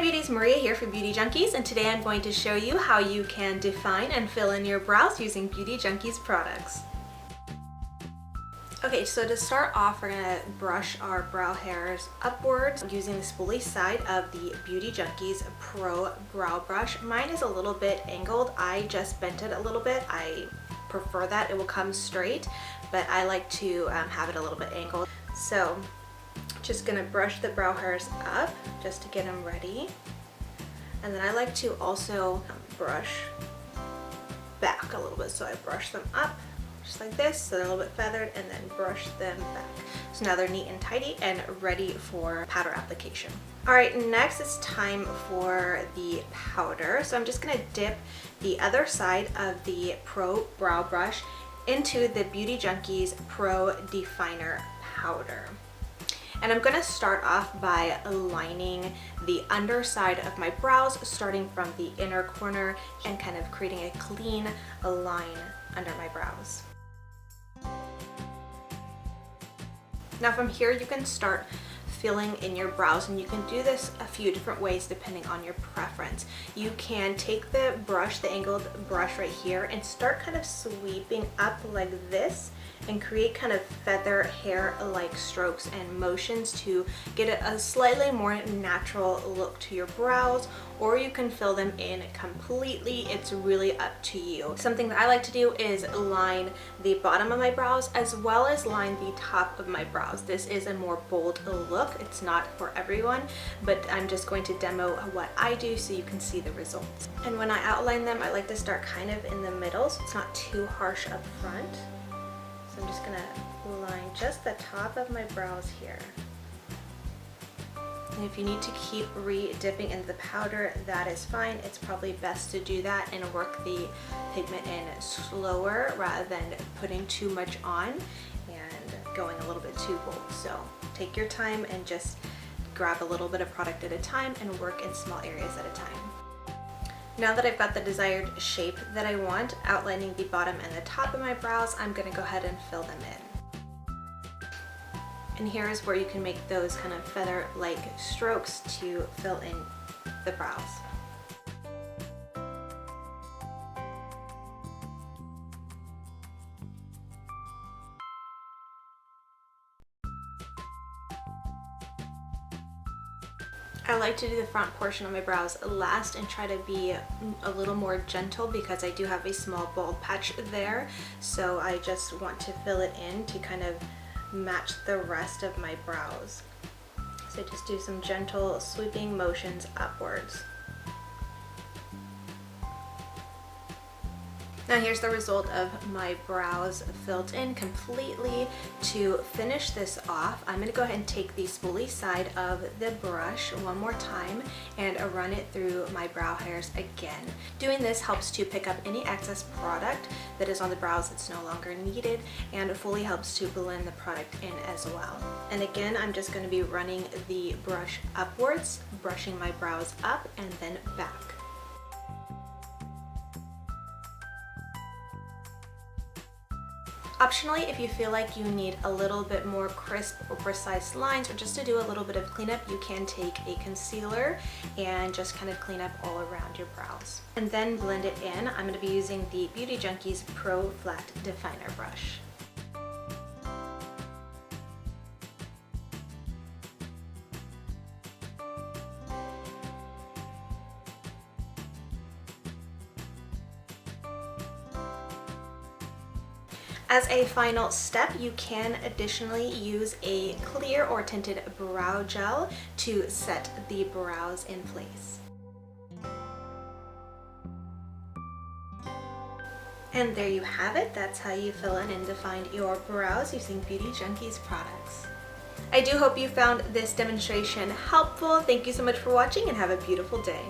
Beauties, Maria here for Beauty Junkies, and today I'm going to show you how you can define and fill in your brows using Beauty Junkies products. Okay, so to start off, we're going to brush our brow hairs upwards using the spoolie side of the Beauty Junkies Pro Brow Brush. Mine is a little bit angled. I just bent it a little bit. I prefer that. It will come straight, but I like to have it a little bit angled. So just gonna brush the brow hairs up just to get them ready, and then I like to also brush back a little bit. So I brush them up just like this, so they're a little bit feathered, and then brush them back. So now they're neat and tidy and ready for powder application. Alright, next it's time for the powder. So I'm just gonna dip the other side of the Pro Brow Brush into the Beauty Junkies Pro Definer Powder. And I'm going to start off by lining the underside of my brows, starting from the inner corner and kind of creating a clean line under my brows. Now from here you can start filling in your brows, and you can do this a few different ways depending on your preference. You can take the brush, the angled brush right here, and start kind of sweeping up like this and create kind of feather hair like strokes and motions to get a slightly more natural look to your brows, or you can fill them in completely. It's really up to you. Something that I like to do is line the bottom of my brows as well as line the top of my brows. This is a more bold look. It's not for everyone, but I'm just going to demo what I do so you can see the results. And when I outline them, I like to start kind of in the middle so it's not too harsh up front. So I'm just gonna line just the top of my brows here. And if you need to keep re-dipping into the powder, that is fine. It's probably best to do that and work the pigment in slower rather than putting too much on and going a little bit too bold. So take your time and just grab a little bit of product at a time and work in small areas at a time. Now that I've got the desired shape that I want, outlining the bottom and the top of my brows, I'm going to go ahead and fill them in. And here is where you can make those kind of feather-like strokes to fill in the brows. I like to do the front portion of my brows last and try to be a little more gentle because I do have a small bald patch there. So I just want to fill it in to kind of match the rest of my brows. So just do some gentle sweeping motions upwards. Now here's the result of my brows filled in completely. To finish this off, I'm going to go ahead and take the spoolie side of the brush one more time and run it through my brow hairs again. Doing this helps to pick up any excess product that is on the brows that's no longer needed, and fully helps to blend the product in as well. And again, I'm just going to be running the brush upwards, brushing my brows up and then back. Optionally, if you feel like you need a little bit more crisp or precise lines, or just to do a little bit of cleanup, you can take a concealer and just kind of clean up all around your brows. And then blend it in. I'm going to be using the Beauty Junkies Pro Flat Definer Brush. As a final step, you can additionally use a clear or tinted brow gel to set the brows in place. And there you have it. That's how you fill in and define your brows using Beauty Junkies products. I do hope you found this demonstration helpful. Thank you so much for watching and have a beautiful day.